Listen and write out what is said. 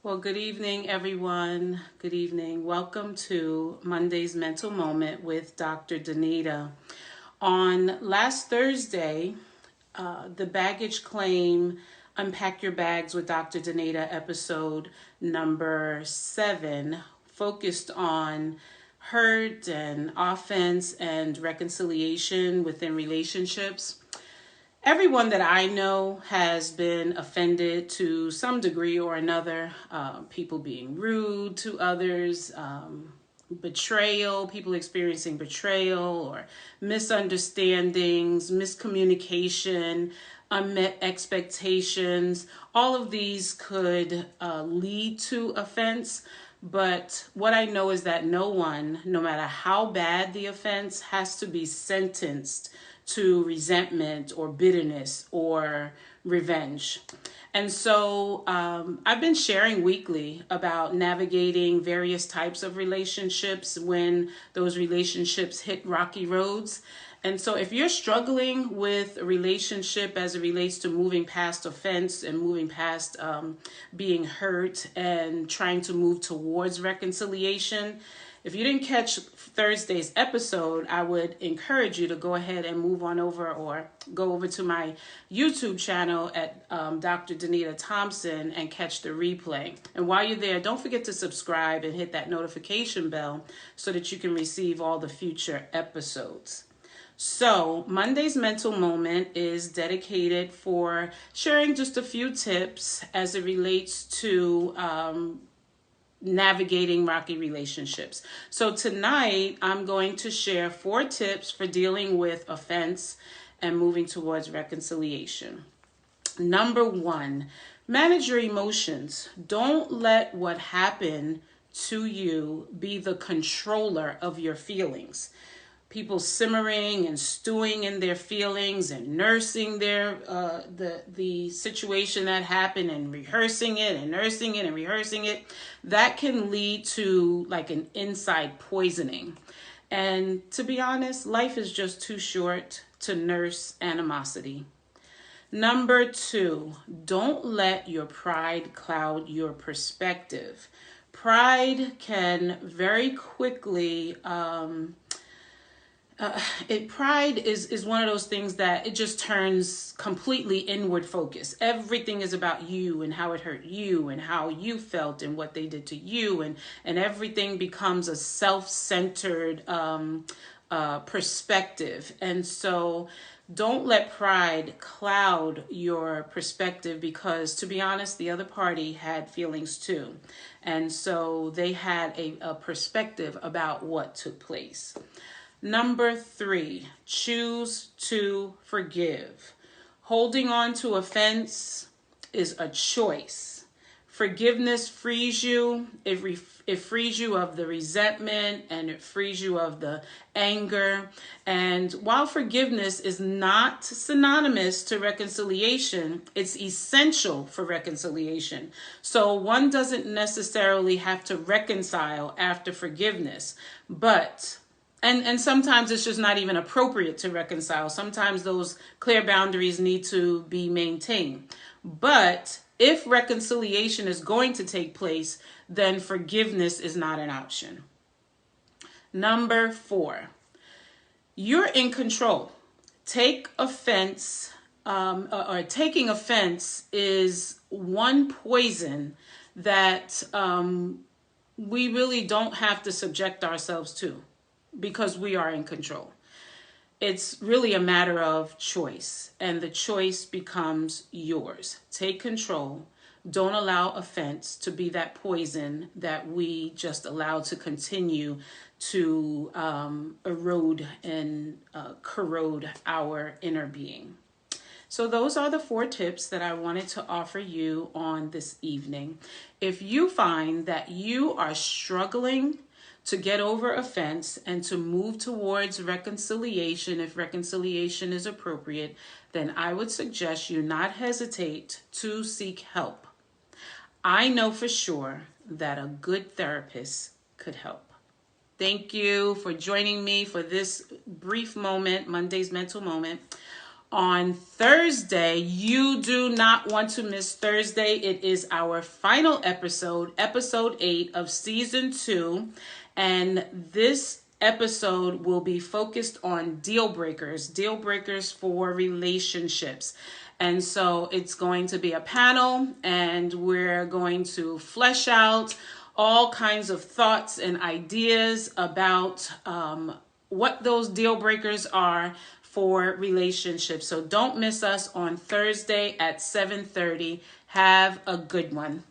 Well, good evening, everyone. Good evening. Welcome to Monday's Mental Moment with Dr. Danita. On last Thursday, the baggage claim Unpack Your Bags with Dr. Danita episode number 7 focused on hurt and offense and reconciliation within relationships. Everyone that I know has been offended to some degree or another. People being rude to others, betrayal, people experiencing betrayal or misunderstandings, miscommunication, unmet expectations. All of these could lead to offense. But what I know is that no one, no matter how bad the offense, has to be sentenced to resentment or bitterness or revenge. And so I've been sharing weekly about navigating various types of relationships when those relationships hit rocky roads. And so if you're struggling with a relationship as it relates to moving past offense and moving past being hurt and trying to move towards reconciliation, if you didn't catch Thursday's episode, I would encourage you to go ahead and move on over or go over to my YouTube channel at Dr. Danita Thompson and catch the replay. And while you're there, don't forget to subscribe and hit that notification bell so that you can receive all the future episodes. So, Monday's mental moment is dedicated for sharing just a few tips as it relates to navigating rocky relationships. So tonight I'm going to share 4 tips for dealing with offense and moving towards reconciliation. Number 1, manage your emotions. Don't let what happened to you be the controller of your feelings. People simmering and stewing in their feelings and nursing their the situation that happened and rehearsing it and nursing it and rehearsing it, that can lead to like an inside poisoning. And to be honest, life is just too short to nurse animosity. Number 2, don't let your pride cloud your perspective. Pride can very quickly pride is one of those things that it just turns completely inward focus. Everything is about you and how it hurt you and how you felt and what they did to you, and everything becomes a self-centered perspective. And so don't let pride cloud your perspective, because to be honest, the other party had feelings too. And so they had a perspective about what took place. Number 3, choose to forgive. Holding on to offense is a choice. Forgiveness frees you. It frees you of the resentment and it frees you of the anger. And while forgiveness is not synonymous to reconciliation, it's essential for reconciliation. So one doesn't necessarily have to reconcile after forgiveness, but and sometimes it's just not even appropriate to reconcile. Sometimes those clear boundaries need to be maintained. But if reconciliation is going to take place, then forgiveness is not an option. Number 4, you're in control. Take offense, or taking offense is one poison that we really don't have to subject ourselves to, because we are in control. It's really a matter of choice, and the choice becomes yours. Take control. Don't allow offense to be that poison that we just allow to continue to erode and corrode our inner being. So those are the 4 tips that I wanted to offer you on this evening. If you find that you are struggling to get over offense and to move towards reconciliation, if reconciliation is appropriate, then I would suggest you not hesitate to seek help. I know for sure that a good therapist could help. Thank you for joining me for this brief moment, Monday's mental moment. on Thursday. You do not want to miss Thursday. It is our final episode, episode 8 of season 2. And this episode will be focused on deal breakers for relationships. And so it's going to be a panel, and we're going to flesh out all kinds of thoughts and ideas about what those deal breakers are for relationships. So don't miss us on Thursday at 7:30. Have a good one.